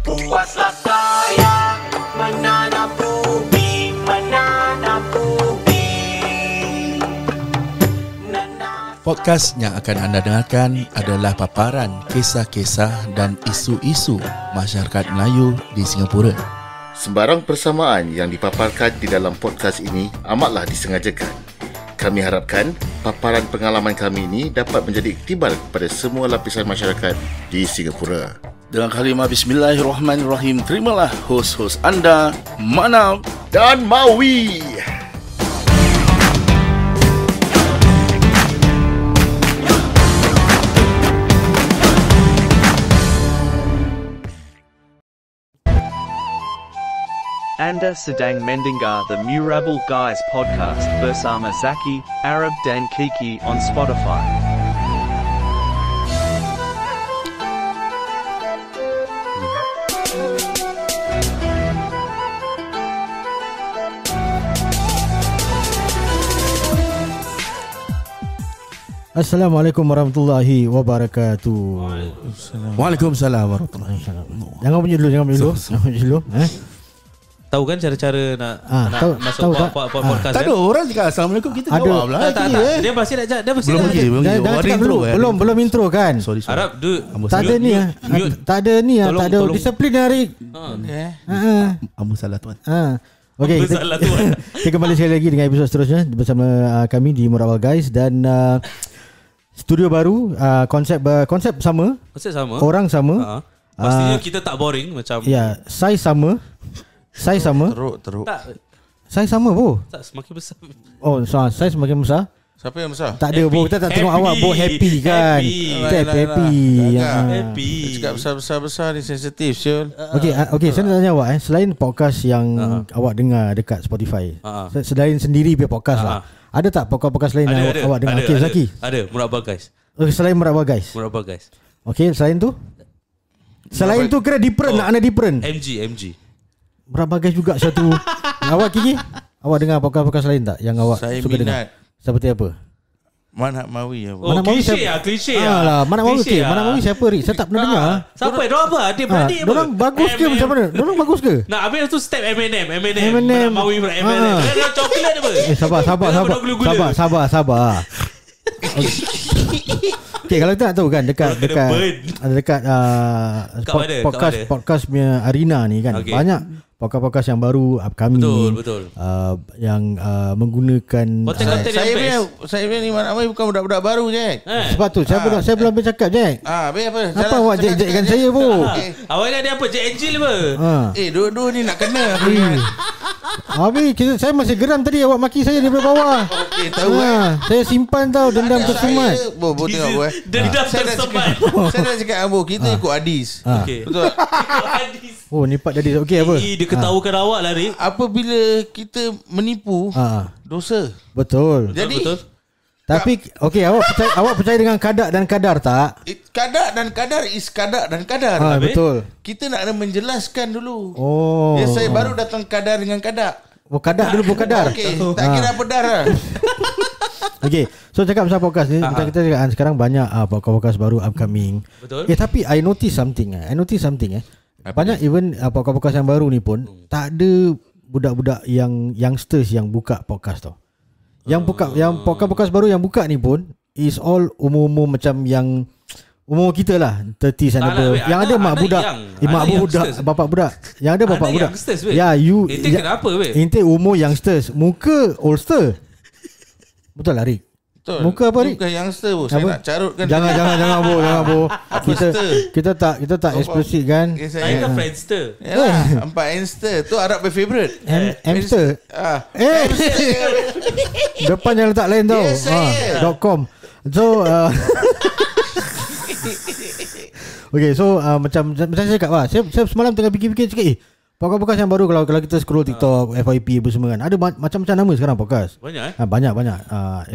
Puaslah saya menanam ubi, menanam ubi. Podcast yang akan anda dengarkan adalah paparan kisah-kisah dan isu-isu masyarakat Melayu di Singapura. Sembarang persamaan yang dipaparkan di dalam podcast ini amatlah disengajakan. Kami harapkan paparan pengalaman kami ini dapat menjadi iktibar kepada semua lapisan masyarakat di Singapura. Dengan kalimah Bismillahirrahmanirrahim, terimalah hos-hos anda, Manap Dan Mawi. Anda sedang mendengar The Murabble Guys Podcast bersama Zaki, Arab dan Kiki on Spotify. Assalamualaikum warahmatullahi wabarakatuh. Waalaikumsalam warahmatullahi wabarakatuh. Jangan bunyi dulu. Tahu kan cara-cara nak masuk podcast? Tak ada orang cakap Assalamualaikum, kita jawab lah. Dia pasti nak cakap. Dia pasti belum intro kan. Sorry. Arab tak ada ni tak ada disiplin hari. Ambo salah tuan. Okey, kita kembali sekali lagi dengan episod seterusnya bersama kami di Murabble Guys dan studio baru, konsep sama, orang sama. Pastinya kita tak boring macam. Ya, size sama. Teruk. Tak. Saiz sama bro. Tak, semakin besar. Oh, saiz semakin besar. Siapa yang besar? Tak ada bro, kita tak tengok awak bro happy kan. Happy. Cakap besar-besar ni sensitif Syul. Okey, saya nak tanya awak selain podcast yang awak dengar dekat Spotify. Selain sendiri punya podcast lah. Ada tak podcast lain yang awak dengar? Okey, Zaki. Ada, Murabble Guys. Selain Murabble Guys. Okey, selain tu? Selain tu kira different, nak ada different. MG. Murabble Guys juga satu. Awak Kiki? Awak dengar podcast lain tak yang awak saya suka dengar? Seperti apa? Manap Mawi apa? Oh, klise lah. Manap Mawi okey. Manap Mawi siapa Rik? Saya tak pernah dengar. Siapa? Diorang apa? Adik-beradik apa? Diorang bagus ke macam mana? Diorang bagus ke? Nah, habis tu step Eminem. Manap Mawi pula Eminem. Dia coklat apa? Sabar. Okay, kalau kita nak tahu kan dekat podcast punya arena ni kan, banyak podcast yang baru upcoming. Betul. Yang menggunakan saya ni Manap Mawi bukan budak-budak baru je. Sebab tu saya belum habis cakap Jack. Habis apa? Apa awak Jack-Jackkan saya pun? Awak ingat dia apa? Jack Angel apa? Dua-dua ni nak kena. Habis saya masih geram tadi awak maki saya daripada bawah. Okey, tahu saya simpan tau dendam tersemat. Bo tengok dendam tersemat. Saya nak cakap Ambo, kita ikut hadis. Betul. Ikut hadis. Oh, nipat hadis. Okey apa? Dia ketahukan awak lah Rik. Apabila kita menipu, dosa. Betul. Jadi betul. Tapi okey, awak percaya dengan kadar dan kadar tak? Kadar dan kadar is kadar dan kadar. Betul. Kita nak menjelaskan dulu. Oh. Saya baru datang kadar dengan kadar. Oh, kadar dulu bukan kadar. Okey, tak kira apa darah. Okey, so cakap pasal podcast ni, kita cakap sekarang banyak podcast baru upcoming. Betul. Tapi I notice something. Banyak even podcast yang baru ni pun tak ada budak-budak yang youngsters yang buka podcast tau. Yang podcast baru yang buka ni pun is all umur-umur macam yang umur kita lah, 30s and above. Yang ada mak budak, bapak budak. Yang ada bapak budak. Ya, Intik kenapa weh? Intik umur youngsters, muka oldster. Betul lah Rik? Betul. Muka apa Rik? Bukan youngster bu. Saya nak carutkan. Jangan bu. Kita tak eksplisit kan. Saya kan Friendster. Yalah, 4 Insta tu Arab my favorite. Hamster. Depan yang letak lain tau. .com. So okay, so macam saya cakap lah, saya semalam tengah fikir-fikir cakap Podcast yang baru, kalau kita scroll TikTok, FYP apa semua kan, ada macam-macam nama sekarang podcast. Banyak Banyak.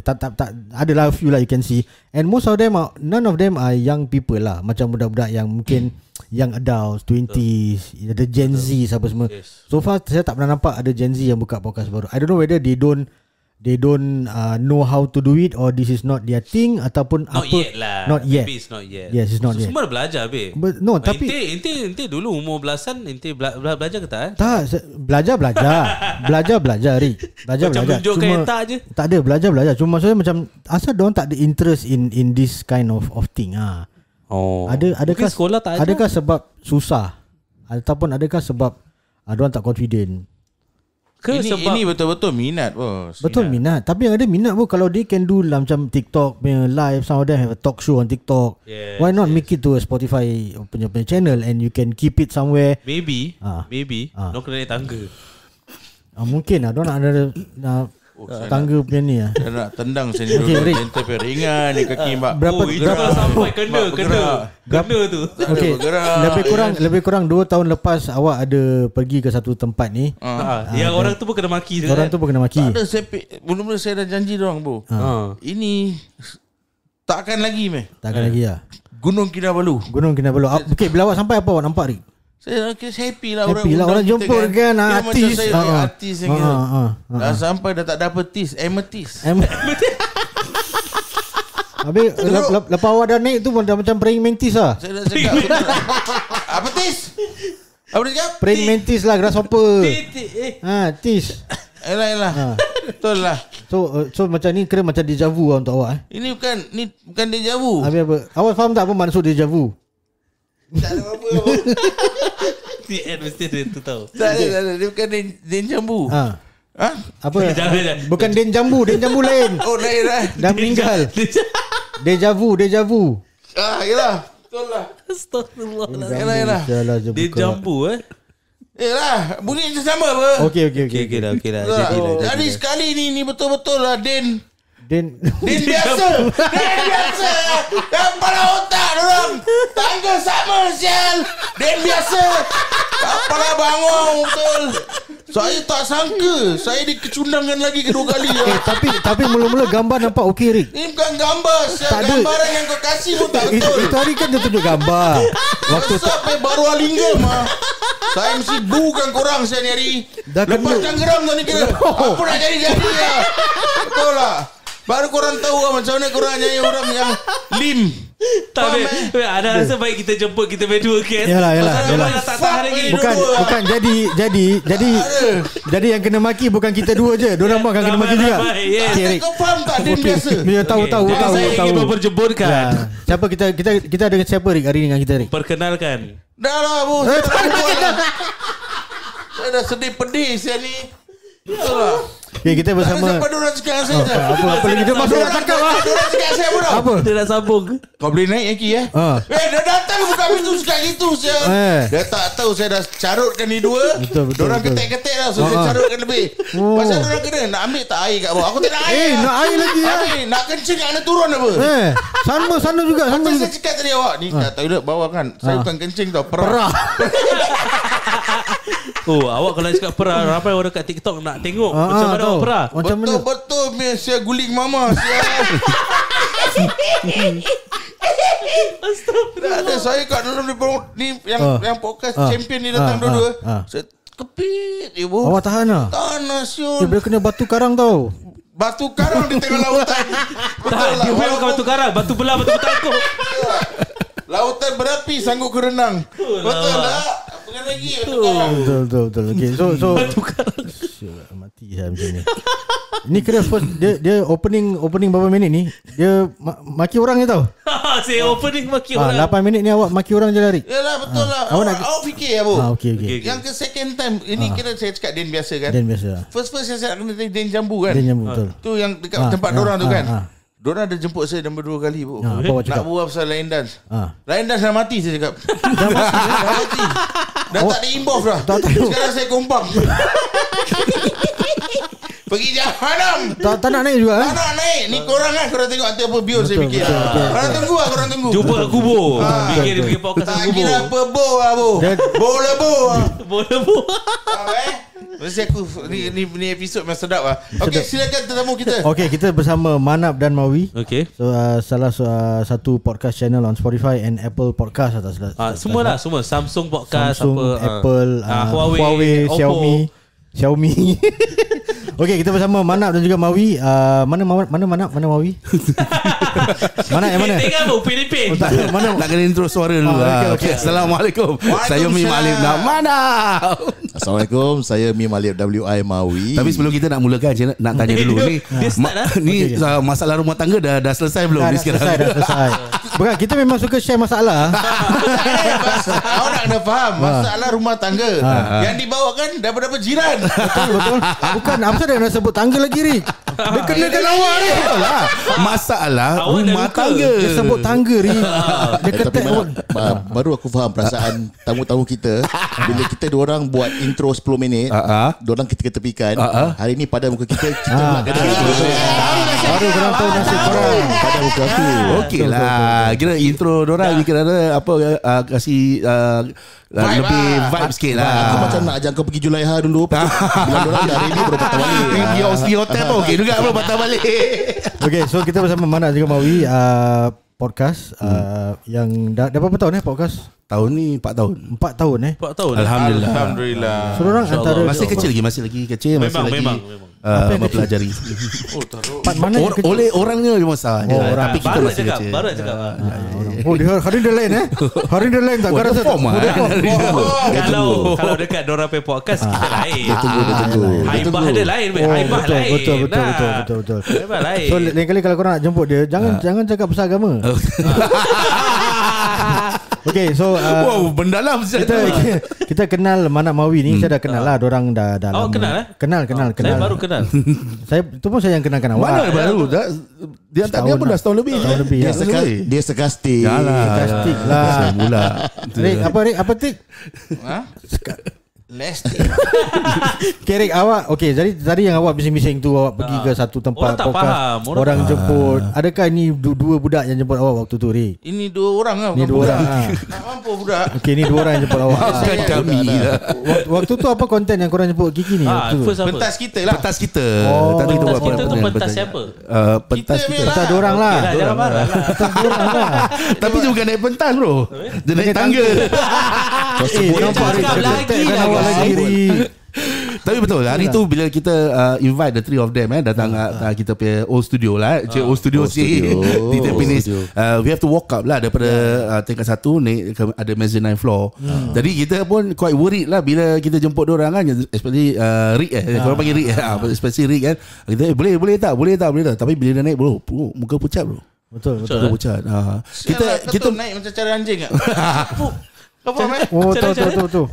Tak adalah few lah you can see. And most of them none of them are young people lah. Macam budak-budak yang mungkin young adults, 20s, ada Gen Z apa semua. So far saya tak pernah nampak ada Gen Z yang buka podcast baru. I don't know whether they don't know how to do it, or this is not their thing, ataupun Not apa. yet lah. Not yet. Maybe it's not yet. Yes, it's not yet. Semua dah belajar babe. No, tapi Inti dulu umur belasan, Inti belajar ke tak? tak, belajar Rik. Macam tunjukkan yang tak je. Tak ada, belajar. Cuma maksudnya macam asal diorang tak ada interest in this kind of thing. Adakah sekolah tak ajar? Adakah sebab susah, ataupun adakah sebab diorang tak confident? Ini betul-betul minat bos. Betul minat. Tapi yang ada minat pun, kalau they can do lah, macam TikTok punya live, some of them have a talk show on TikTok. Why not make it to a Spotify punya channel, and you can keep it somewhere. Maybe no kena naik tangga. Mungkin lah diorang nak tangga punya ni lah. Dia nak tendang saya ni Okay, dulu. Rick. Gentle ringan ni kaki mak. Berapa Sampai kena tu. Okay, lebih kurang 2 tahun lepas awak ada pergi ke satu tempat ni. Yang orang tu pun kena maki. Orang tu pun kena maki. Tak ada, mula-mula saya dah janji dorang bro. Ini takkan lagi meh. Takkan lagi lah. Gunung Kinabalu. Gunung Kinabalu. Okay, bila awak sampai, apa awak nampak Rik? Saya happy lah. Happy lah, orang jumpa kan, Dia artis. macam saya artis yang kira. Dah sampai dah tak dapat amethyst. Habis lepas awak dah naik tu pun dah macam praying mantis lah. Saya dah cakap apa tis? Apa dia cakap? Praying mantis lah, grasshopper. Tis. Elah. Betul lah. So macam ni kira macam deja vu lah untuk awak. Ini bukan deja vu. Habis apa? Awak faham tak apa maksud deja vu? Tak ada apa-apa. Mesti dia tu tahu. Tak ada. Dia bukan den jambu. Apa? Jangan. Bukan den jambu lain. Oh lain lah. Dah meninggal. Deja vu. Yelah. Betul lah. Astagfirullah. Yelah. Dia jambu Yelah. Bunyi macam sama apa? Okay. Okey dah. Jadi sekali ni betul-betul lah Den Den biasa. Kepala otak dorang. Tangga sama sial. Den biasa. Kepala bangong betul. Saya tak sangka saya dikecundangkan lagi kedua kali ya. Tapi mula-mula gambar nampak okey Rik. Ini bukan gambar. Gambaran yang kau kasih pun tak betul. Itu hari kan dia tunjuk gambar. Waktu sampai baru Alingam saya mesti bukan korang saya ni hari. Lepas Tanggerang tu ni kira apa nak jadi ya. Betul lah. Baru korang tahu lah macam mana korang nyanyi orang yang lim. Tak ada rasa baik kita jemput kita berdua kan. Yalah. Tak tahan lagi. Bukan jadi yang kena maki bukan kita dua je. Diorang pun akan kena maki juga. Okay, Rick. Kau faham tak dia biasa? Dia tahu. Saya ingin memperjemputkan. Siapa kita ada siapa Rik hari ni dengan kita Rik? Perkenalkan. Dah lah bos. Saya dah sedih pedih saya ni. Betul lah. Okay, kita bersama. Siapa diorang cakap saya je? Apa lagi dia masuk nak cakap lah. Diorang cakap saya pun Apa? Dia nak sambung. Kau boleh naik lagi dia datang buka pintu cakap gitu dia tak tahu saya dah carutkan ni dua. Betul. Diorang ketek-ketek lah. So saya carutkan lebih. Pasal diorang kena nak ambil tak air kat bawah. Aku tak nak air. Nak air lagi nak kencing nak turun apa? Sana juga. Macam saya cakap tadi awak ni kat toilet bawah kan. Saya bukan kencing tau, perah. Awak kalau cakap perah, ramai orang kat TikTok nak tengok macam mana awak perah. Betul saya guling mama. Astagfirullah. Saya kat dalam ni yang podcast champion ni datang dua-dua. Saya kepit ibu. Awak tahan lah. Tahan Syul. Dia boleh kena batu karang tau. Batu karang di tengah lautan. Betul lah. Dia bukan batu karang, batu belah, batu bertangkuk. Lautan berapi sanggup ku renang. Betul lah. Bukan lagi batu karang. Betul. Okay, so Batu karang. mati saya macam ni. Ini kira first dia opening berapa minit ni? Dia maki orang je tau. Saya opening maki orang. 8 minit ni awak maki orang je lah Rik. Yalah betul lah. Awak fikir ya bu. Okay. Yang ke second time ini kira saya cakap Den biasa kan. Dan biasa. First saya kena Den jambu kan. Dan jambu betul. Tu yang dekat tempat dorang tu kan. Dorang ada jemput saya nombor 2 kali bu. Apa awak cakap? Nak buat pasal line dance. Line dance dah mati saya cakap. Dah mati. Dah tak ada involve dah. Sekarang saya kompang. Pergi jahanam. Tak nak naik juga Tak nak naik. Ni korang kan korang tengok nanti apa biol saya fikir. Korang tunggu lah, korang tunggu. Jumpa kat kubur. Fikir podcast kat Tak kubur. kira apa bo lah bo. Bo lah bo. Lembu. Mesti aku ni episod memang sedap lah. Okey, silakan tetamu kita. Okay, kita bersama Manap dan Mawi. Okay. So salah satu podcast channel on Spotify and Apple Podcast atas Semua lah, semua Samsung podcast, Samsung, apa, Apple, Huawei, Oppo. Xiaomi. Okey, kita bersama Manap dan juga Mawi. Mana Manap, mana Mawi? Mana yang mana? Tengah apa Upin-Ipin. Mana? Nak kena intro suara dulu. Okey. Assalamualaikum. Saya Mi Malib nak mana? Assalamualaikum, saya Mi Malib WI Mawi. Tapi sebelum kita nak mulakan, saya nak tanya dulu ni. Dia start lah. Ni masalah rumah tangga dah selesai belum ni sekarang? Dah selesai. Bukan, kita memang suka share masalah. Awak nak kena faham masalah rumah tangga yang dibawakan daripada jiran. Betul. Bukan, apa dia nak sebut tangga lagi, Rik? Dia kenakan awak ni. Betul lah. Masalah Awak dah rumah luka. tangga. Dia sebut tangga, Rik. Dia Tapi ketek awak. baru aku faham perasaan tamu-tamu kita. Bila kita dua orang buat intro 10 minit, dua orang kita ketepikan. Hari ni pada muka kita nak kena Baru korang tahu nasib korang. pada muka aku. Okey lah. Kira intro dorang ni kira apa kasih lebih vibe sikit lah. Aku macam nak ajak kau pergi Julaiha dulu. Bila dorang dah ready baru patah balik. Di hotel pun okey juga belum patah balik. Okay, so kita bersama Manap juga Mawi. Podcast yang dah berapa tahun podcast? Tahun ni 4 tahun. 4 tahun 4 tahun. Alhamdulillah. So orang antara Masih kecil lagi, masih kecil, masih Memang, lagi memang. mempelajari. part mana yang kecil? Oleh orangnya dia masalah. Tapi kita Baru masih cakap, kecil. baru cakap. Oh, dia hari dia lain Hari dia lain tak kau rasa form lah. Kalau dekat dorang punya podcast kita lain. Dia tunggu. Haibah ada lain, Haibah lain. Betul. Haibah lain. So lain kali kalau korang nak jemput dia, jangan cakap pasal agama. Okay, so Wow, mendalam kita kenal Manap Mawi ni. Saya dah kenal lah. Diorang dah lama. Awak kenal Kenal. Saya baru kenal. Itu pun saya yang kenalkan awak. Mana baru dia tak dia pun dah setahun lebih. Setahun lebih. Dia sekastik. Sarkastik lah. Saya mula. Rik, apa Tik? Lesti. Kerek awak. Okay, jadi tadi yang awak bising-bising tu, awak pergi ke satu tempat Orang tak podcast, faham. orang jemput. Adakah ini dua budak yang jemput awak waktu tu, Rik? Ini 2 orang lah. Ni bukan 2 budak. orang. Nak mampu budak. Okay, ni 2 orang yang jemput awak. Bukan kami lah. Waktu tu apa konten yang korang jemput Kiki ni? Waktu tu? First apa? Pentas kita lah. Pentas kita. Oh. Tadi Pentas buat kita tu pentas pentas siapa? Pentas Kita kita. punya Kita 2 orang lah. Okay lah, jangan marah lah. Kita 2 orang lah. Tapi dia bukan naik pentas bro. Dia naik tangga. Nampak Rik, cakap dia lagi ketekkan lah, awak guys. lagi, Rik. Tapi betul hari tu bila kita invite the 3 of them datang kita punya old studio lah. Old studio Old si studio. di Tampines. Old studio. We have to walk up lah daripada tingkat 1 naik ke ada mezzanine floor. Jadi kita pun quite worried lah bila kita jemput diorang kan, especially Rick korang panggil Rick especially Rick kan. Kita boleh tak. Tapi bila dia naik bro, muka pucat bro. Betul. Muka pucat. Kita naik macam cara anjing tak? Kau faham Oh, betul.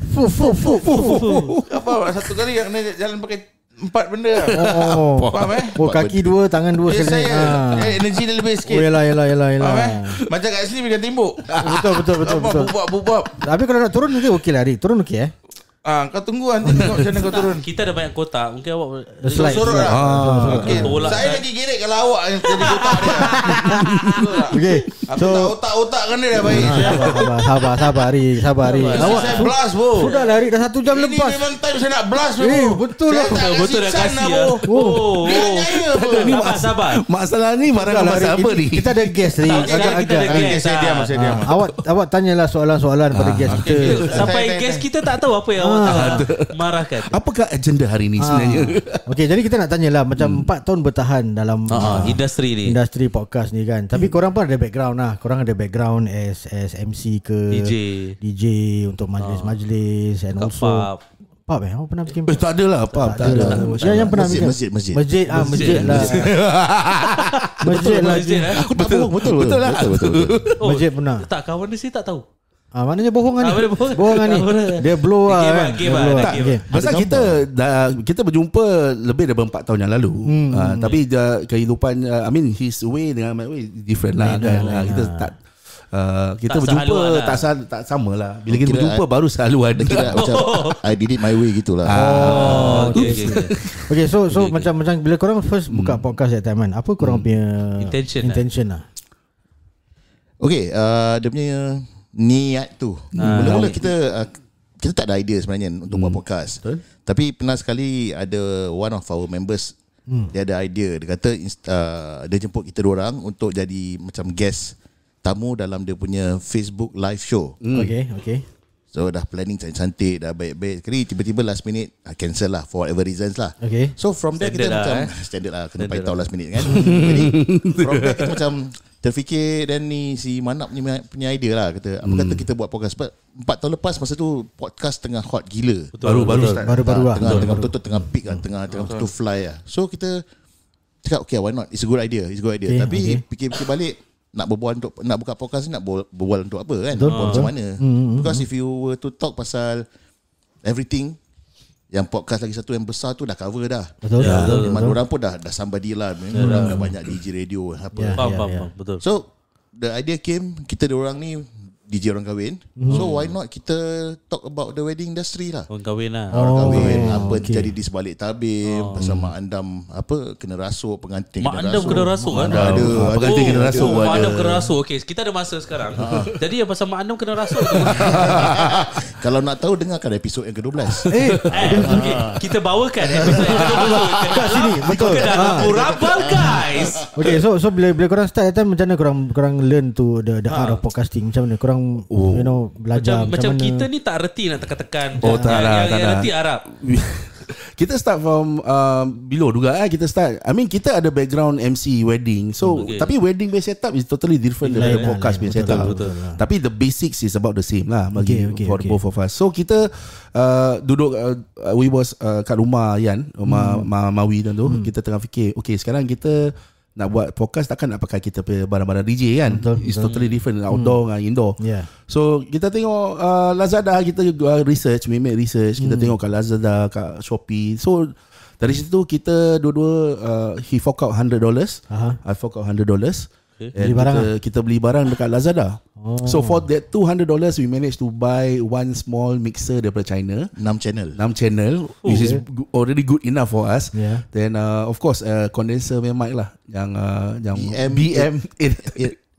Kau faham satu kali yang kena jalan pakai 4 benda lah. Oh, Faham kaki 2, tangan 2 Dia sekali. saya energi dia lebih sikit. Oh, yelah. Faham Macam kat sini bila timbuk. Betul. Bubak. Tapi kalau nak turun nanti okey lah, Rik. Turun okey Kau tunggu nanti tengok macam mana kau turun. Kita ada banyak kotak. Mungkin awak Slide. Sorok lah. Okay. Tolak Saya kan. lagi gerek kalau awak yang jadi otak dia. Okay. Aku tak otak-otak kan dia dah baik. Sabar, Rik. Awak saya blast bro. Sudah lah, Rik. Dah 1 jam Ini lepas. memang time saya nak blast bro. Betul lah. Betul dah kasih ya. Sabar. Masalah ni marah pasal apa ni? Kita ada guest, Rik. Sekarang kita ada guest. Saya diam. Awak tanyalah soalan-soalan pada guest kita. Sampai guest kita tak tahu apa yang awak tak marahkan. Apakah agenda hari ni sebenarnya? Okey, jadi kita nak tanyalah macam 4 tahun bertahan dalam Industri ni. industri podcast ni kan. Tapi korang pun ada background lah. Korang ada background as MC ke DJ untuk majlis-majlis and Kat also pub Apa pernah bikin pub? Tak ada lah pub. Tak ada. Yang pernah bikin Masjid. Masjid lah. Masjid lah. Aku tak bohong. Betul. Masjid pernah. Tak, kawan dia sih tak tahu. Maknanya bohongan ni. Mana bohongan? Bohongan ni. Dia blow lah. Game lah. Pasal kita berjumpa lebih daripada 4 tahun yang lalu. Tapi kehidupan his way dengan my way different lah kan. Kita kita Tak berjumpa sehaluan tak sama lah. Bila kita berjumpa baru sehaluan. Kira macam I did it my way gitulah. Okay, so macam bila korang first buka podcast that time kan, apa korang punya intention lah? Okay, dia punya niat tu. Mula-mula kita kita tak ada idea sebenarnya untuk buat podcast. Betul. Tapi pernah sekali ada one of our members dia ada idea. Dia kata dia jemput kita dua orang untuk jadi macam guest tamu dalam dia punya Facebook live show. Okay. So dah planning cantik-cantik, dah baik-baik. Sekali tiba-tiba last minute cancel lah for whatever reasons lah. Okay. So from there kita Standard lah, macam standard lah, kena paitau last minute kan. Jadi from there kita macam terfikir, dan ni si Manap ni punya idea lah. Kata apa kata kita buat podcast. Sebab 4 tahun lepas masa tu podcast tengah hot gila. Baru-baru start. Baru-baru lah. Tengah betul-betul tengah peak lah, tengah betul fly lah. So kita cakap okay, why not, it's a good idea. Okay, Tapi fikir-fikir balik, nak berbual untuk, nak buka podcast ni, nak berbual untuk apa kan? Berbual macam mana? Because if you were to talk pasal everything, yang podcast lagi satu yang besar tu dah cover dah. Betul. Memang orang pun dah somebody lah. Orang dah banyak DJ radio apa. Faham, betul. So the idea came, kita dua orang ni DJ orang kahwin. So why not kita talk about the wedding industry lah. Orang kahwin lah. Orang kahwin, apa terjadi di sebalik tabir, pasal Mak Andam apa kena rasuk, pengantin Mak Andam kena rasuk kan? Ada. Pengantin kena rasuk Mak ada. Andam kena rasuk. Okay, kita ada masa sekarang. Jadi yang pasal Mak Andam kena rasuk tu. Kalau nak tahu, dengarkan episod yang ke-12. Okay, kita bawakan episod yang kedua Kat sini, betul. ke dalam Murabal guys. Okay, so bila korang start that time, macam mana korang learn to the art of podcasting? Macam mana korang you know belajar Macam mana? kita ni tak reti nak tekan-tekan. Oh, tak lah, tak Yang lah. reti Arab. Kita start from below juga kita start. I mean kita ada background MC wedding. So tapi wedding based setup is totally different dari podcast based setup. betul. Tapi the basics is about the same lah bagi for both of us. So kita duduk we was kat rumah Yan, rumah Mawi dan tu, kita tengah fikir okay, sekarang kita nak buat podcast takkan nak pakai kita punya barang-barang DJ kan. It's totally different outdoor dengan indoor. Yeah. So kita tengok Lazada, kita research, we make research, kita tengok kat Lazada, kat Shopee. So dari situ kita dua-dua he fork out $100, I fork out $100. Beli barang kita beli barang dekat Lazada. So for that $200 we managed to buy one small mixer daripada China, 6 channel. 6 channel, which is already good enough for us. Yeah. Then of course condenser punya mic lah, yang BM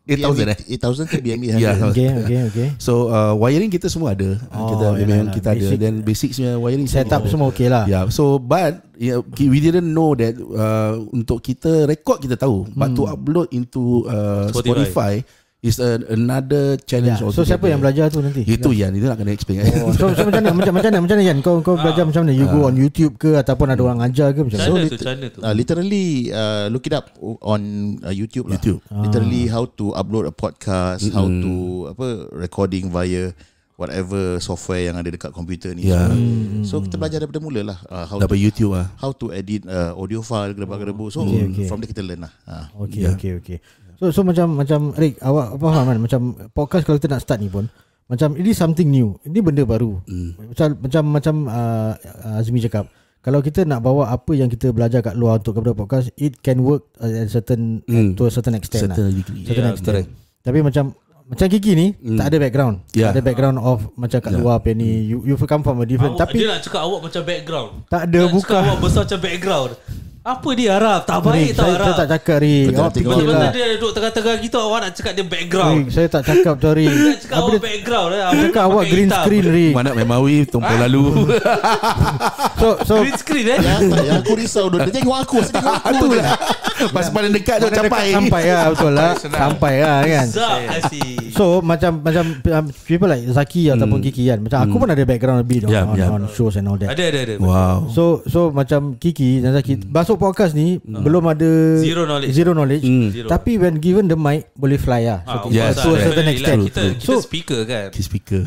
8000 8000 ke BM 800. Yeah. Okay. So wiring kita semua ada. yalah. Kita ada. Basic. Then basicsnya wiring Setup semua okay lah. Yeah. So but we didn't know that untuk kita record kita tahu, but to upload into Spotify is another challenge. So siapa yang belajar tu nanti? Itu Yan, itu nak kena explain. So macam mana Yan? Kau belajar macam mana? You go on YouTube ke ataupun ada orang ajar ke macam mana? China tu. Literally look it up on YouTube lah. Literally how to upload a podcast, how to recording via whatever software yang ada dekat komputer ni. So kita belajar daripada mula lah, Dapat YouTube lah. how to edit audio file gedebak-gedebu. So from there kita learn lah. Okay. So macam Rick, awak faham kan, macam podcast kalau kita nak start ni pun macam ini something new. Ini benda baru. Macam Azmi cakap, kalau kita nak bawa apa yang kita belajar kat luar untuk kepada podcast, it can work at certain to a certain extent Certain lah. degree. Certain extent. Tapi macam Kiki ni tak ada background. Tak ada background of macam kat luar apa ni. You come from a different. Tapi dia nak cakap awak macam background. tak ada, Nak bukan. cakap awak besar macam background. Apa dia Arab? Tak baik tau Saya Arab. tak cakap Rick. Awak fikir Betul-betul lah. dia duduk tengah-tengah kita, awak nak cakap dia background. Rick, saya tak cakap tu Rick. Dia nak cakap Apa awak dia background. cakap awak pakai green hitam. screen Rick. Mana Memawi tumpul lalu. So Green screen Yang aku risau dia tengok aku, saya tengok aku. Itulah. Pas paling dekat tu capai. Sampai lah, betul lah. Sampai lah kan. Zak kasih. So macam people like Zaki ataupun Kiki kan. Macam aku pun ada background a bit on shows and all that. Ada. Wow. So macam Kiki dan Zaki masuk podcast ni belum ada Zero knowledge. Zero. Tapi when given the mic boleh fly lah. Yes, To a certain definitely lah. extent. Kita So speaker kan. Key speaker.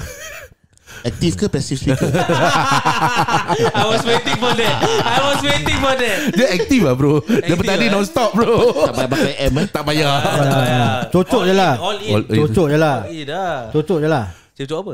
Aktif ke passive speaker? I was waiting for that. Dia aktif lah bro. Dia Aktif tadi lah. non-stop bro. Tak payah pakai M Tak payah. cocok je lah. All in. Cocok je lah. All in dah. Cocok je lah. Cocok apa?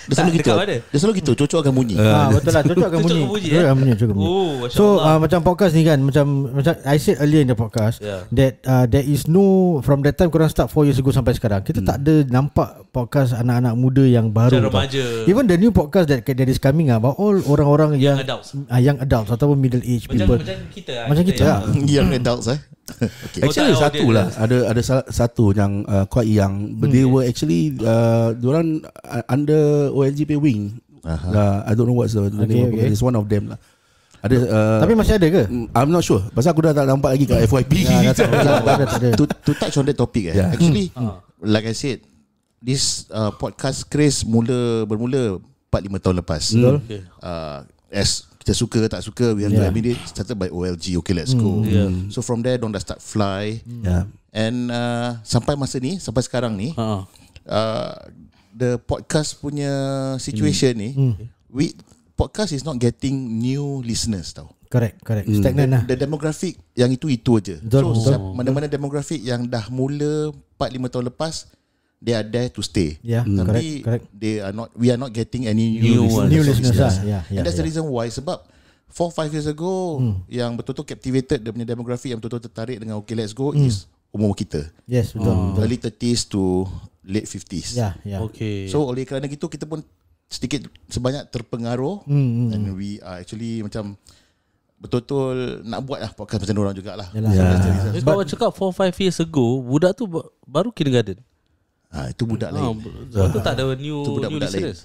Dia selalu gitu. Dekat mana? Dia selalu gitu. Cocok akan bunyi. Betul lah. Cocok akan bunyi. Cocok akan bunyi. Oh, Masya So Allah. macam podcast ni kan, macam I said earlier in the podcast that there is no, from that time korang start 4 years ago sampai sekarang, kita tak ada nampak podcast anak-anak muda yang baru Macam tau. remaja. Even the new podcast that is coming about all orang-orang Young yang adults. young adults ataupun middle age people. Macam kita lah. Macam kita lah. Young adults Okay. Actually Oh, tak, satu lah. Ada satu yang quite young. But they were actually diorang under OLGP wing. I don't know what's the name of it. It's one of them lah. Ada Tapi masih ada ke? I'm not sure. Pasal aku dah tak nampak lagi kat FYP. Tak ada. To touch on that topic actually like I said, this podcast craze bermula 4-5 tahun lepas. As kita suka tak suka, we have to admit it, started by OLG, okay let's go. So from there don't start fly. And sampai masa ni, sampai sekarang ni, the podcast punya situation ni, podcast is not getting new listeners tau. Correct. Stagnant lah. The demographic yang itu aja. Betul. Mana-mana demographic yang dah mula 4-5 tahun lepas, they are there to stay. Tapi correct. we are not getting any new listeners lah. And that's the reason why. Sebab 4-5 years ago, yang betul-betul captivated, dia punya demographic yang betul-betul tertarik dengan okay let's go is umur kita. Yes, betul. Early 30s to late 50s. Okay. So oleh kerana gitu, kita pun sedikit sebanyak terpengaruh. And we are actually macam betul-betul nak buat lah podcast macam orang jugalah. Kalau awak cakap 4-5 years ago, budak tu baru kindergarten. Itu budak lain. Sebab tu tak ada new listeners.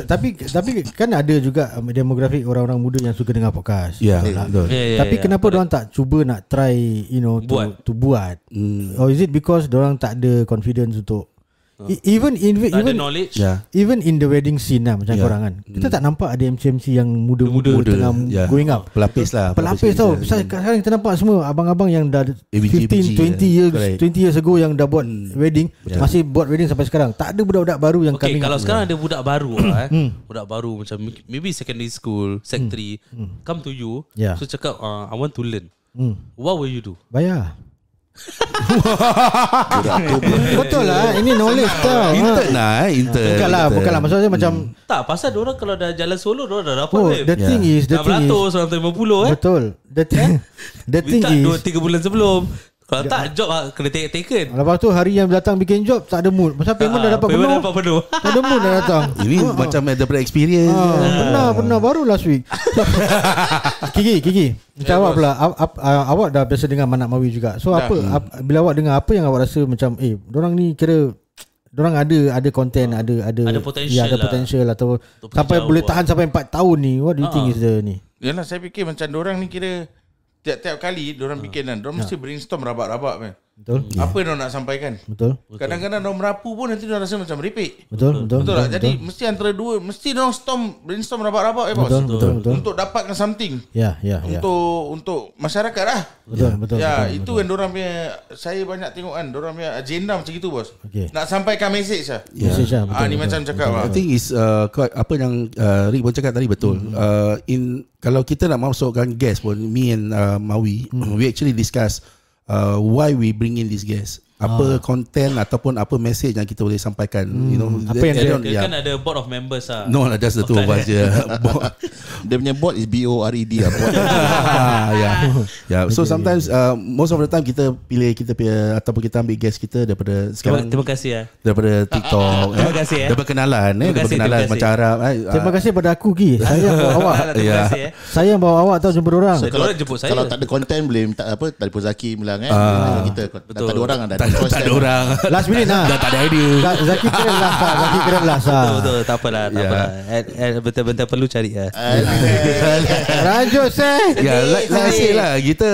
Tapi kan ada juga demografi orang-orang muda yang suka dengar podcast. Betul. Tapi kenapa diorang tak cuba nak try to buat? Or is it because diorang tak ada confidence untuk even ada knowledge. Even in the wedding scene lah, macam korang kan, kita tak nampak ada MC yang muda-muda tengah going up. Pelapis tau. Sekarang kita nampak semua abang-abang yang dah 15, 20 years ago yang dah buat wedding, masih buat wedding sampai sekarang. Tak ada budak-budak baru yang coming. Kalau sekarang ada budak baru budak baru macam maybe secondary school, sec 3 come to you, so cakap I want to learn. What will you do? Bayar. Betul lah, ini knowledge tau. Bukanlah maksudnya macam tak, pasal diorang kalau dah jalan solo, diorang dah dapat the thing is 600, 150 betul. The thing is 2-3 bulan sebelum. Kalau tak, job kena taken. Lepas tu hari yang datang bikin job, tak ada mood. Pasal payment dah dapat penuh. Tak ada mood dah datang. Ini macam daripada experience. Pernah baru last week. Kiki macam awak pula, awak dah biasa dengar Manak Mawi juga. So bila awak dengar, apa yang awak rasa macam dorang ni kira dorang ada content, ada potential atau sampai boleh tahan sampai 4 tahun ni. What do you think is the ni? Yalah, saya fikir macam dorang ni kira tiap-tiap kali dorang bikin kan, dorang mesti brainstorm rabak-rabak kan. Betul. Apa yang dorang nak sampaikan? Betul. Kadang-kadang dorang merapu pun nanti dorang rasa macam meripik. Betul tak? Jadi mesti antara dua, mesti dorang brainstorm rabak-rabak bos. Betul. Untuk dapatkan something. Ya. Untuk masyarakat lah. Betul. Itu kan dorang punya, saya banyak tengok kan, dorang punya agenda macam gitu bos. Okay. Nak sampaikan message lah. Message lah. Ni macam cakap lah. I think is apa yang Rick pun cakap tadi betul. Kalau kita nak masukkan guest pun, me and Mawi, we actually discuss why we bring in this guest. Apa content ataupun apa message yang kita boleh sampaikan, apa yang dia kan ada board of members lah. No lah, just the two of us je. Dia punya board is BORED lah. So sometimes most of the time kita pilih ataupun kita ambil guest kita daripada sekarang. Terima kasih ya. Daripada TikTok. Terima kasih ya. Daripada kenalan terima kasih. macam Arab. Terima kasih pada aku Ki. Saya bawa awak. Terima kasih Saya bawa awak tahu jumpa orang. So, kalau jemput saya. Kalau tak ada content boleh minta telefon Zaki bilang kita tak ada orang tak ada orang. Last minute lah. Dah tak ada idea. Zaki keren last. Betul, tak apalah. Betul-betul perlu cari lah. Rajus like I say lah, kita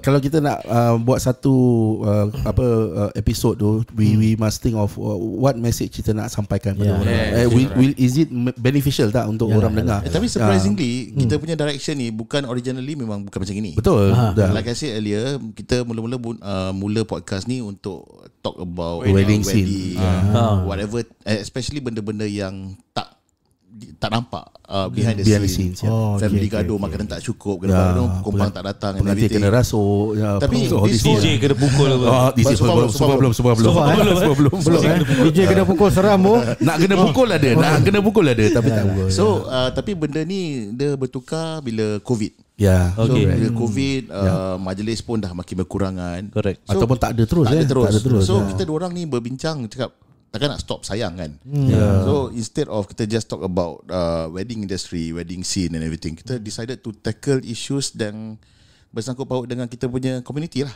kalau kita nak buat satu episode tu, we must think of what message kita nak sampaikan pada orang. Is it beneficial tak untuk orang dengar? Tapi surprisingly kita punya direction ni bukan originally memang bukan macam ini. Betul. Like I said earlier, kita mula podcast ni untuk talk about wedding scene, whatever, especially benda-benda yang tak nampak behind the scenes. Family gaduh, makanan tak cukup, kadang-kadang kompang tak datang, pengantin kena rasuk. Tapi DJ kena pukul. Semua belum. DJ kena pukul seram bu. Nak kena pukul ada tapi tak pukul. So tapi benda ni dia bertukar bila COVID. So bila COVID, majlis pun dah makin berkurangan. Correct. So, ataupun tak ada terus. So kita dua orang ni berbincang, cakap takkan nak stop sayang kan. So instead of kita just talk about wedding industry, wedding scene and everything, kita decided to tackle issues dan bersangkut paut dengan kita punya community lah.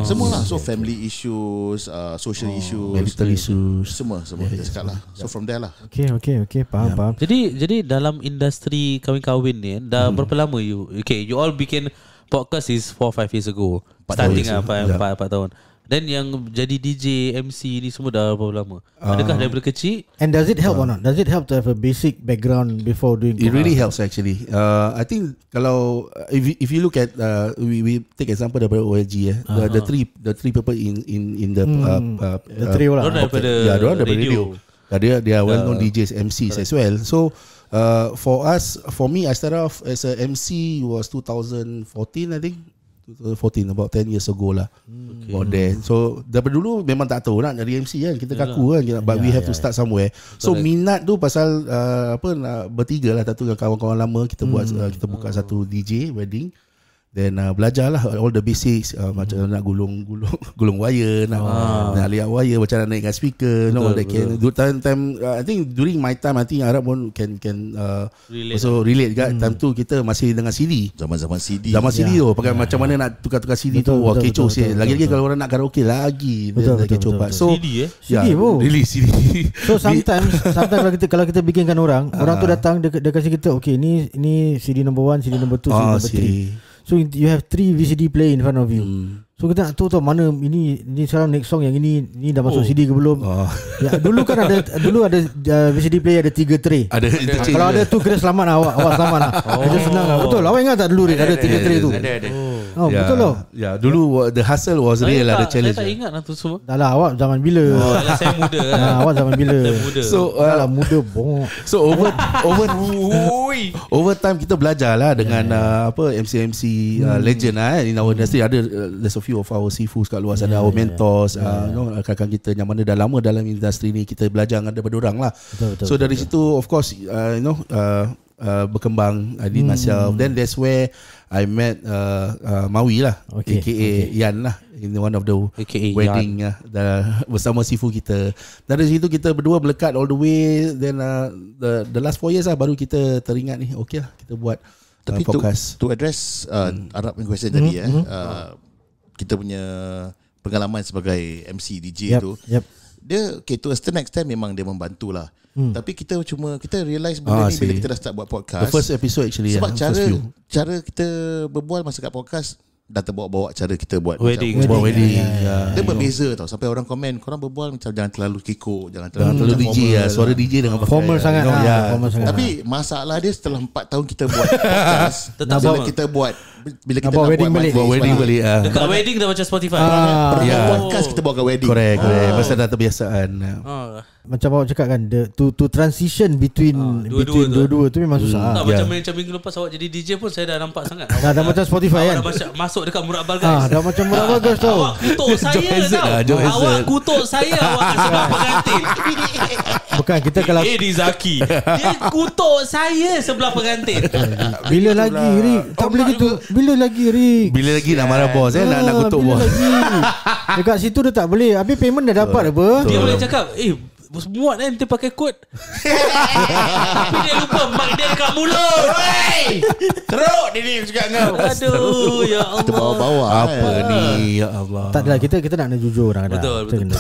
Semua lah. So family issues, social issues, medical issues, semua kita cakap lah. So from there lah. Okay, faham. Jadi dalam industri kawin-kawin ni dah berapa lama you all bikin podcast is 4-5 years ago. Starting 4 tahun. Dan yang jadi DJ, MC ni semua dah berapa lama? Adakah daripada kecil? And does it help or not? Does it help to have a basic background before doing It really helps actually. I think kalau if you look at we take example daripada OLG the three people in the trio lah. Diorang daripada radio. They are well known DJs, MCs as well. So for me I started off as a MC was 2014 I think. 2014, about 10 years ago lah. About there. So daripada dulu memang tak tahu nak jadi MC kan. Kita kaku kan, but we have to start somewhere. So minat tu pasal bertiga lah, satu dengan kawan-kawan lama kita buat kita buka satu DJ wedding. Then belajarlah all the basics, macam nak gulung wire, nak lihat wire, macam nak naikkan speaker, all that can. Time I think during my time I think Arab pun can also relate kan. Time tu kita masih dengan CD. Zaman CD tu pakai macam mana nak tukar CD tu. Wah kecoh sikit. Lagi-lagi kalau orang nak karaoke lagi kecoh. So CD really CD. So sometimes kalau kita bikinkan orang tu datang dia kasih kita okay ni CD number 1, CD number 2, CD number 3. So you have 3 VCD player in front of you. So kita nak tahu mana ini sekarang next song yang ini dah masuk CD ke belum. Ya, dulu kan ada VCD player ada 3 tray. Kalau ada tu kena selamat lah, awak selamat lah. Itu senang lah. Betul. Awak ingat tak dulu ada 3 tray tu? Ada. Betul loh. Ya, dulu the hustle was real lah, the challenge. Saya tak ingat lah tu semua. Dah lah, awak zaman bila? Saya muda kan. Awak zaman bila? So muda bongok. So over time kita belajar lah dengan MC legend lah in our industry. There's a few of our sifus kat luar sana, our mentors, rakan kita yang mana dah lama dalam industri ni, kita belajar daripada orang lah. So dari situ of course berkembang I did myself. Then that's where I met Mawi lah, aka Yan lah, in one of the wedding bersama sifu kita. Dari situ kita berdua melekat all the way. Then the last 4 years lah baru kita teringat ni okay lah kita buat podcast. To address Arab punya question tadi kita punya pengalaman sebagai MC DJ tu dia to a certain extent memang dia membantulah. Tapi kita realise benda ni bila kita dah start buat podcast. The first episode actually. Sebab cara kita berbual masa kat podcast dah terbawa-bawa cara kita buat wedding. Dia berbeza tau. Sampai orang komen korang berbual macam jangan terlalu kekok, jangan terlalu DJ lah. Suara DJ dengan formal sangat Tapi masalah dia setelah 4 tahun kita buat podcast, bila kita nak wedding balik dekat wedding dah macam Spotify. Podcast kita buat kat wedding. Correct. Masa dah terbiasaan. Macam awak cakap kan, to transition between dua-dua tu memang susah. Macam minggu lepas awak jadi DJ pun saya dah nampak sangat. Dah macam Spotify kan. Dah masuk dekat Murabal guys. Dah macam Murabal guys tau. Awak kutuk saya tau. Awak kutuk saya awak sebab pengantin. Bukan kita kalau Eddie Zaki dia kutuk saya sebelah pengantin. Bila lagi Rick? Tak boleh gitu. Bila lagi Rick? Bila lagi nak marah bos nak kutuk bos. Dekat situ dia tak boleh. Habis payment dah dapat apa? Dia boleh cakap bos muat kan dia pakai kod. Tapi dia lupa mic dia dekat mulut. Teruk dia ni cakap kau. Aduh ya Allah. Kita bawa-bawa apa ni ya Allah. Tak adalah kita nak jujur orang ada. Betul.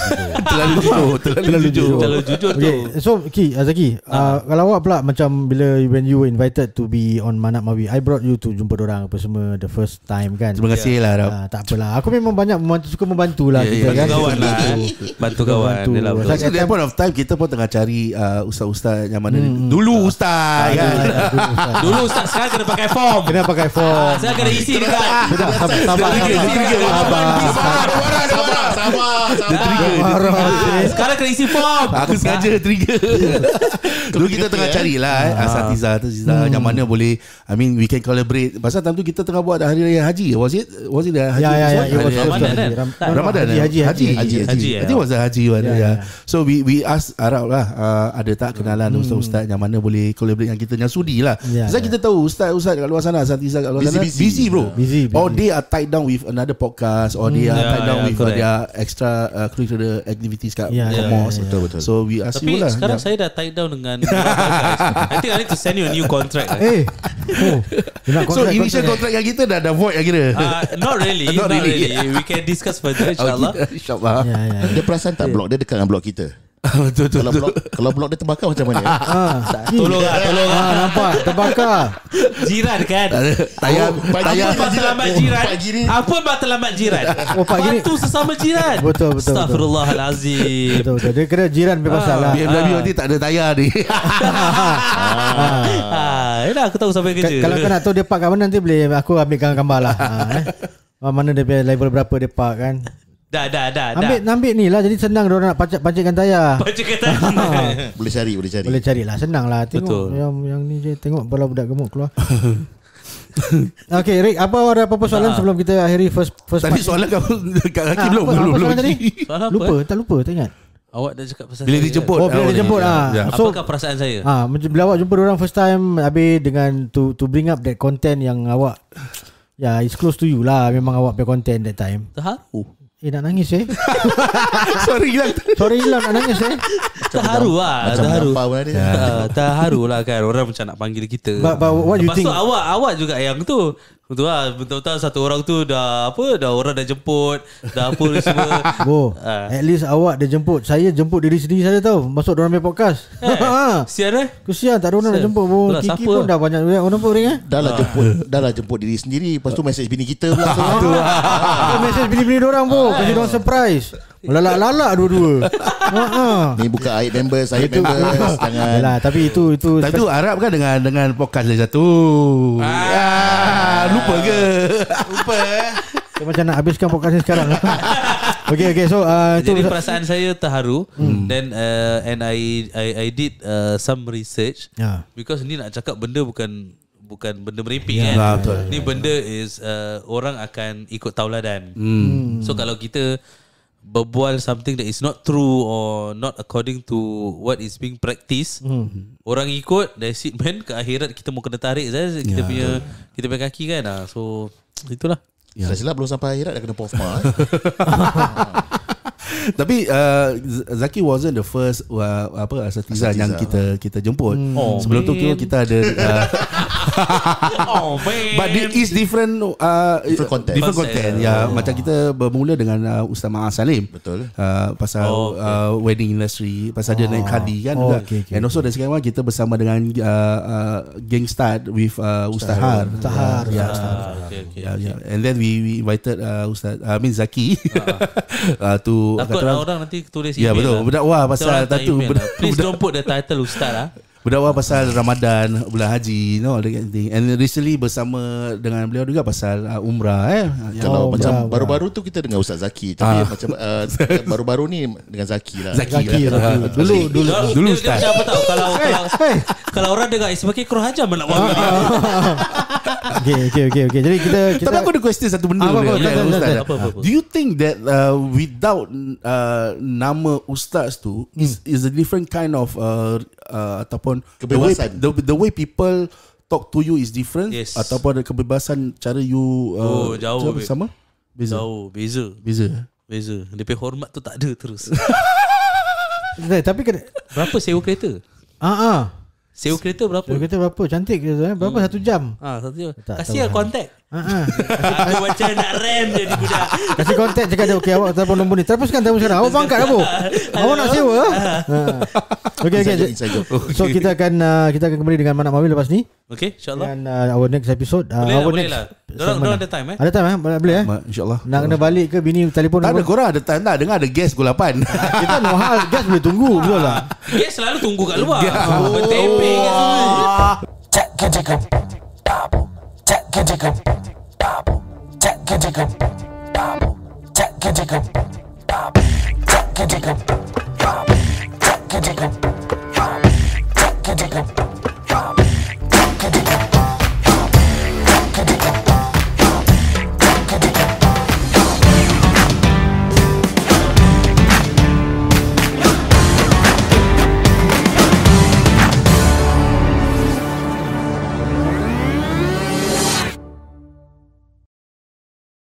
Terlalu jujur tu. Okay, so Zaki, kalau awak pula macam bila when you were invited to be on Manap Mawi, I brought you to jumpa orang apa semua the first time kan. Terima kasih lah Rab. Tak apalah. Aku memang banyak suka membantu lah kita kan. Bantu kawan. At that point of time kita pun tengah cari ustaz-ustaz yang mana dulu ustaz kan. Dulu ustaz sekarang kena pakai form. Saya kena isi dekat. Sekarang kena isi form. Aku sengaja trigger. Dulu kita tengah carilah asatiza yang mana boleh, I mean we can collaborate. Pasal time tu kita tengah buat hari raya haji. Was it the haji? Ramadan. Haji. I think was the haji one. So we ask Arab lah, ada tak kenalan ustaz-ustaz yang mana boleh collaborate dengan kita, yang sudi lah. Sebab kita tahu ustaz-ustaz kat luar sana, asatiza kat luar sana busy bro. Or they are tied down with another podcast, or they are tied down with their extra curricular activities kat mosque. Betul. So we ask you tapi lah. sekarang saya dah tied down dengan I think I need to send you a new contract. So initial contract yang kita dah void lah kira. Not really. Not Not really. really. We can discuss further insyaAllah. InsyaAllah. Dia perasan tak blok dia dekat dengan blok kita? Betul. Kalau blok dia terbakar macam mana? Tolong nampak terbakar. Jiran kan. Tayar Matlamat jiran. Apa matlamat jiran? Bantu sesama jiran. Betul. Astaghfirullahalazim. Betul. Dia kira jiran bermasalah. BMW nanti tak ada tayar ni. Dah aku tahu sampai kerja. Kalau kau nak tahu dia park kat mana, nanti boleh aku ambil gambar lah. Mana dia punya level berapa dia park kan. Dah. Ambil ni lah. Jadi senang diorang nak pancitkan tayar. Boleh cari. Boleh carilah. Senang lah. Tengok betul. yang ni je. Tengok bola budak gemuk keluar. Okay Rick, ada apa-apa soalan sebelum kita akhiri first Tadi soalan kau kat kaki belum soalan tadi? Soalan apa? Lupa, tak ingat. Awak dah cakap pasal bila saya, dijemput. Bila dijemput So, apakah perasaan saya? Bila awak jumpa orang first time, habis dengan to bring up that content yang awak it's close to you lah. Memang awak punya content that time. Terharu. Nak nangis Sorry hilang nak nangis Terharu lah. Terharu lah kan. Orang macam nak panggil kita. But what you think? Lepas tu awak juga yang tu. Betul lah. Betul-betul satu orang tu dah orang dah jemput. Dah apa semua. At least awak dah jemput. Saya jemput diri sendiri saya tahu. Masuk dalam podcast. Sian Kesian tak ada orang nak jemput. Kiki pun dah banyak orang jemput ring. Dah lah jemput diri sendiri. Lepas tu message bini kita pula. Message bini-bini diorang pun. Kasi diorang surprise. Lalak-lalak dua-dua. Ni buka aib members. Jangan. Yalah, tapi itu Arab kan dengan podcast dia satu. Lupa ke? Saya macam nak habiskan podcast ni sekarang. Okay, so jadi perasaan saya terharu. Then and I did some research. Because ni nak cakap benda bukan benda merepek kan. Betul. Ni benda is orang akan ikut tauladan. So kalau kita berbual something that is not true or not according to what is being practiced, orang ikut, that's it man. Ke akhirat kita mau kena tarik saja kita punya kaki kan. So itulah. Dah silap belum sampai akhirat dah kena POFMA. Tapi Zaki wasn't the first asatiza yang kita jemput. Sebelum tu kita ada but it is different content. Macam kita bermula dengan Ustaz Ma'az Salim. Betul. Pasal wedding industry, pasal dia naik kadi kan juga. And also dari sekarang kita bersama dengan Gang Start with Ustaz Har. And then we invited Ustaz Zaki to takut orang nanti tulis email. Ya betul. Berdakwah pasal tattoo. Please don't put the title Ustaz lah. Berdakwah pasal Ramadan, bulan haji, that kind of thing. And recently bersama dengan beliau juga pasal umrah. Kalau macam baru-baru tu kita dengan Ustaz Zaki. Tapi macam baru-baru ni dengan Zaki lah. Zaki lah. Dulu Ustaz. Dia apa tahu kalau orang dengar sebagai kurang ajar nak buat. Okay. Jadi kita tapi aku ada question satu benda. Do you think that without nama Ustaz tu is a different kind of ataupun kebebasan, the way people talk to you is different, yes. Ataupun ada kebebasan cara you jauh sama? Beza. Dia punya hormat tu tak ada terus. Tapi berapa sewa kereta? Sewa kereta berapa? Sewa kereta berapa? Cantik ke berapa? 1 jam? 1 jam. Kasih kontak. Aku macam nak rem je ni budak. Kasih kontak cakap dia okey awak telefon nombor ni. Teruskan telefon sekarang. Awak pangkat apa? Awak nak sewa? Okay. So kita akan kembali dengan Manak Mawil lepas ni. Okay, insyaAllah. Dan our next episode. Boleh lah. Diorang ada time Ada time boleh InsyaAllah. Nak kena balik ke bini telefon? Tak ada, korang ada time tak? Dengar ada guest pukul 8. Kita no hal. Guest boleh tunggu. Betul lah. Guest selalu tunggu kat luar. Berteping kat semua. Check